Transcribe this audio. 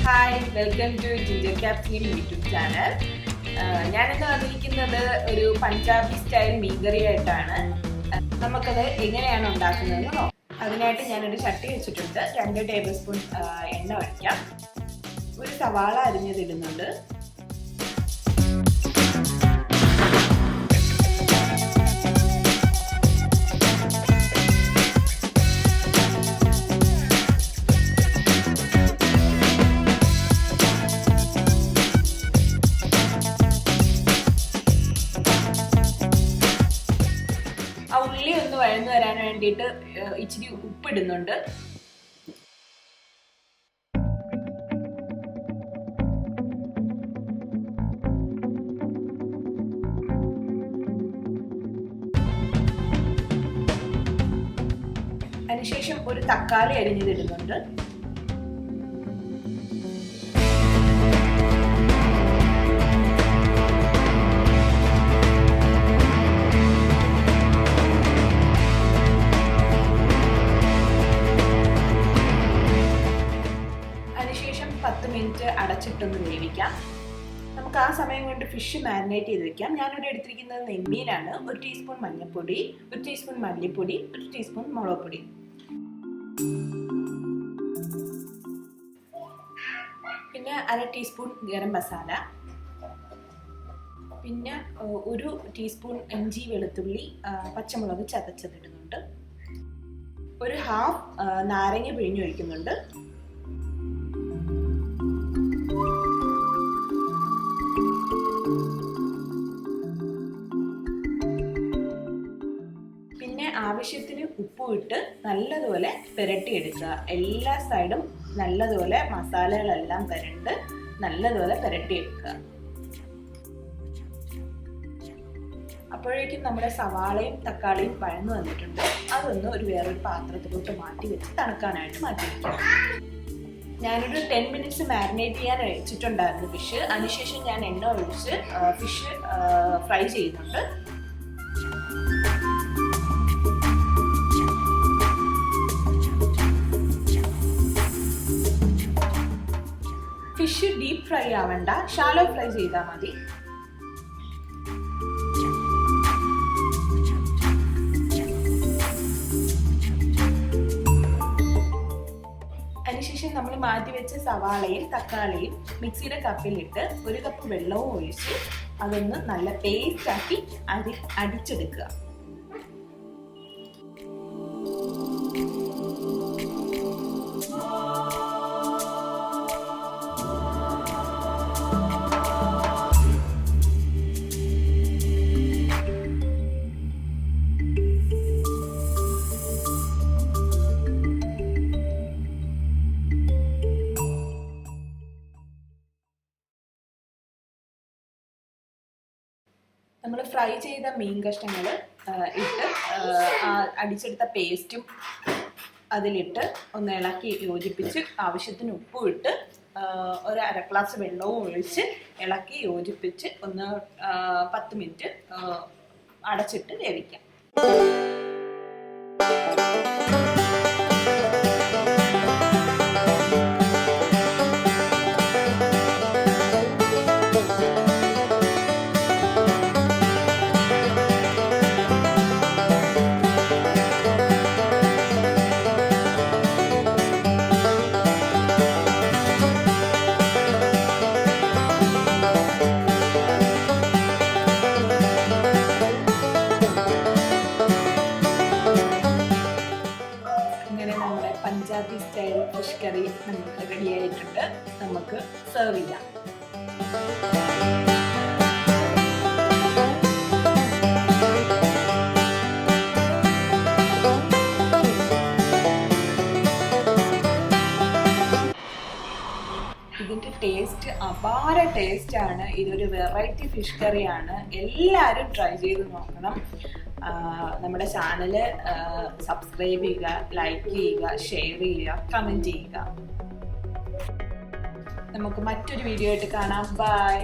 Hi, welcome to ginger captain YouTube channel. ഞാനിന്ന് വന്നിരിക്കുന്നത് ഒരു പഞ്ചാബി സ്റ്റൈൽ മീൻകറിയായിട്ടാണ്. നമുക്കത് എങ്ങനെയാണ് ഉണ്ടാക്കുന്നതെന്ന് നോക്കാം. അതിനായിട്ട് ഞാനൊരു ചട്ടി വെച്ചിട്ടുണ്ട്. 2 ടേബിൾ സ്പൂൺ എണ്ണ ഒഴിക്കാം. ഒരു സവാള അരിഞ്ഞതിടുന്നുണ്ട്. ആ ഉള്ളി ഒന്ന് വഴന്നു വരാൻ വേണ്ടിയിട്ട് ഇച്ചിരി ഉപ്പിടുന്നുണ്ട്. അതിനുശേഷം ഒരു തക്കാളി അരിഞ്ഞതിടുന്നുണ്ട്. അതിനുശേഷം 10 മിനിറ്റ് അടച്ചിട്ടൊന്ന് വേവിക്കാം. നമുക്ക് ആ സമയം കൊണ്ട് ഫിഷ് മാരിനേറ്റ് ചെയ്ത് വെക്കാം. ഞാനിവിടെ എടുത്തിരിക്കുന്നത് നെമ്മീനാണ്. 1 ടീസ്പൂൺ മഞ്ഞൾപ്പൊടി, 1 ടീസ്പൂൺ മല്ലിപ്പൊടി, 1 ടീസ്പൂൺ മുളക് പൊടി, പിന്നെ 1/2 ടീസ്പൂൺ ഗരം മസാല, പിന്നെ 1 ടീസ്പൂൺ ഇഞ്ചി വെളുത്തുള്ളി പച്ചമുളക് ചതച്ചതിടുന്നുണ്ട്. ഒരു ഹാഫ് നാരങ്ങ പിഴിഞ്ഞൊഴിക്കുന്നുണ്ട്. പിന്നെ ആവശ്യത്തിന് ഉപ്പും ഇട്ട് നല്ലതുപോലെ പുരട്ടിയെടുക്കുക. എല്ലാ സൈഡും നല്ലതുപോലെ മസാലകളെല്ലാം പുരണ്ട് നല്ലതുപോലെ പുരട്ടിയെടുക്കുക. അപ്പോഴേക്കും നമ്മുടെ സവാളയും തക്കാളിയും വഴന്നു വന്നിട്ടുണ്ട്. അതൊന്ന് വേറൊരു പാത്രത്തിലോട്ട് മാറ്റി വെച്ച് തണുക്കാനായിട്ട് മാറ്റി വയ്ക്കുക. ഞാനൊരു 10 മിനിറ്റ്സ് മാരിനേറ്റ് ചെയ്യാൻ വെച്ചിട്ടുണ്ടായിരുന്നു ഫിഷ്. അതിനുശേഷം ഞാൻ എണ്ണ ഒഴിച്ച് ഫിഷ് ഫ്രൈ ചെയ്യുന്നുണ്ട്. ഫിഷ് ഡീപ്പ് ഫ്രൈ ആവണ്ട, ഷാലോ ഫ്രൈ ചെയ്താൽ മതി. അതിനുശേഷം നമ്മൾ മാറ്റി വെച്ച സവാളയും തക്കാളിയും മിക്സിയുടെ കപ്പിലിട്ട് 1 കപ്പ് വെള്ളവും ഒഴിച്ച് അതൊന്ന് നല്ല പേസ്റ്റ് ആക്കി അടിച്ചെടുക്കുക. നമ്മൾ ഫ്രൈ ചെയ്ത മീൻ കഷ്ണങ്ങൾ ഇട്ട് അടിച്ചെടുത്ത പേസ്റ്റും അതിലിട്ട് ഒന്ന് ഇളക്കി യോജിപ്പിച്ച് ആവശ്യത്തിന് ഉപ്പും ഇട്ട് 1/2 ഗ്ലാസ് വെള്ളവും ഒഴിച്ച് ഇളക്കി യോജിപ്പിച്ച് ഒന്ന് 10 മിനിറ്റ് അടച്ചിട്ട് വേവിക്കാം. പഞ്ചാബി സ്റ്റൈൽ ഫിഷ് കറി നമുക്ക് റെഡി ആയിട്ടുണ്ട്. നമുക്ക് സെർവ് ചെയ്യാം. ഇതിൻ്റെ ടേസ്റ്റ് അപാര ടേസ്റ്റാണ്. ഇതൊരു വെറൈറ്റി ഫിഷ് കറിയാണ്. എല്ലാവരും ട്രൈ ചെയ്ത് നോക്കണം. നമ്മുടെ ചാനൽ സബ്സ്ക്രൈബ് ചെയ്യുക, ലൈക്ക് ചെയ്യുക, ഷെയർ ചെയ്യുക, കമൻറ്റ് ചെയ്യുക. നമുക്ക് മറ്റൊരു വീഡിയോ ആയിട്ട് കാണാം. ബൈ.